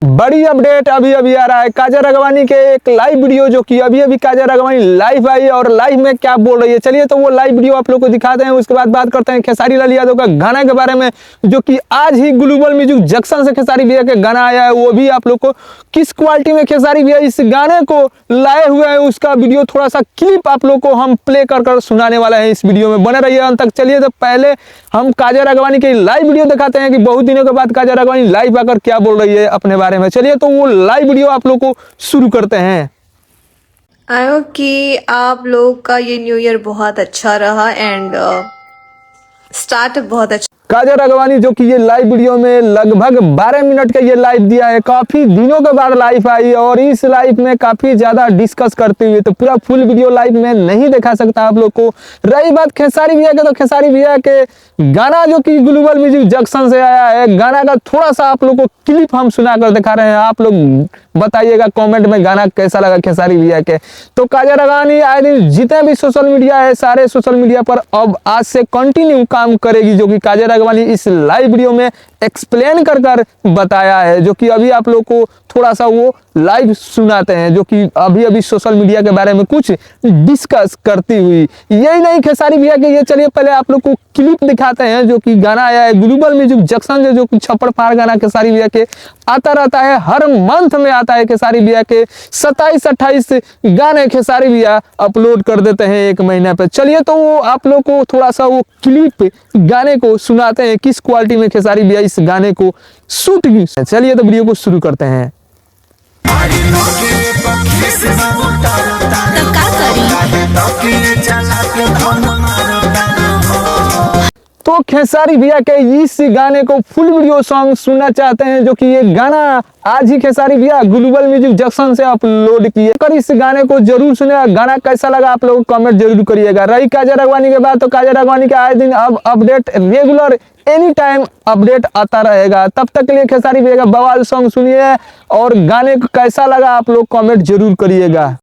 बड़ी अपडेट अभी अभी आ रहा है काजल राघवानी के एक लाइव वीडियो जो कि अभी अभी काजल राघवानी लाइव आई और लाइव में क्या बोल रही है। चलिए तो वो लाइव वीडियो आप लोग को दिखाते हैं, उसके बाद बात करते हैं खेसारी लाल यादव का गाना के बारे में जो कि आज ही ग्लोबल म्यूजिक जंक्शन से खेसारी भैया के गाना आया है। वो भी आप लोग को किस क्वालिटी में खेसारी भैया इस गाने को लाए हुए हैं उसका वीडियो थोड़ा सा क्लिप आप लोग को हम प्ले कर सुनाने वाला है। इस वीडियो में बने रहिए अंत तक। चलिए तो पहले हम काजल राघवानी की लाइव वीडियो दिखाते हैं कि बहुत दिनों के बाद काजल राघवानी लाइव आकर क्या बोल रही है अपने बारे में। चलिए तो वो लाइव वीडियो आप लोग को शुरू करते हैं। आई होप कि आप लोग का ये न्यू ईयर बहुत अच्छा रहा एंड स्टार्ट बहुत अच्छा। काजल राघवानी जो कि ये लाइव वीडियो में लगभग 12 मिनट का ये लाइव दिया है, काफी दिनों के बाद लाइव आई और इस लाइव में काफी ज्यादा डिस्कस करते हुए, तो पूरा फुल वीडियो लाइव में नहीं दिखा सकता आप लोग को। रही बात खेसारी भैया के, तो खेसारी भैया के गाना जो कि ग्लोबल म्यूजिक जंक्शन से आया है, गाना का थोड़ा सा आप लोग को क्लिप हम सुनाकर दिखा रहे हैं। आप लोग बताइएगा कमेंट में गाना कैसा लगा खेसारी भैया के। तो काजल राघवानी आए दिन जितने भी सोशल मीडिया है सारे सोशल मीडिया पर अब आज से कंटिन्यू काम करेगी, जो कि काजल राघवानी इस लाइव वीडियो में एक्सप्लेन कर बताया है, जो कि अभी आप लोग को थोड़ा सा वो लाइव सुनाते हैं, जो कि अभी अभी सोशल मीडिया के बारे में कुछ डिस्कस करती हुई। यही नहीं खेसारी भैया के, ये चलिए पहले आप लोग को क्लिप दिखाते हैं जो कि गाना आया है ग्लोबल म्यूजिक जंक्शन से, जो कि छप्पड़ फाड़ गाना खेसारी भैया के आता रहता है, हर मंथ में आता है। खेसारी भैया के 27-28 गाने खेसारी भैया अपलोड कर देते हैं एक महीने पे। चलिए तो वो आप लोग को थोड़ा सा वो क्लिप गाने को सुनाते हैं किस क्वालिटी में खेसारी भैया इस गाने को शूट की। चलिए तो वीडियो को शुरू करते हैं। तो खेसारी भैया के इस गाने को फुल वीडियो सॉन्ग सुनना चाहते हैं, जो कि ये गाना आज ही खेसारी भैया ग्लोबल म्यूजिक जंक्शन से अपलोड किए। कर इस गाने को जरूर सुनेगा, गाना कैसा लगा आप लोग कमेंट जरूर करिएगा। रही काजल राघवानी के बाद, तो काजल राघवानी का आए दिन अब update regular any time update आता रहेगा। तब तक के लिए खेसारी भैया का बवाल सॉन्ग सुनिए और गाने को कैसा लगा आप लोग कमेंट जरूर करिएगा।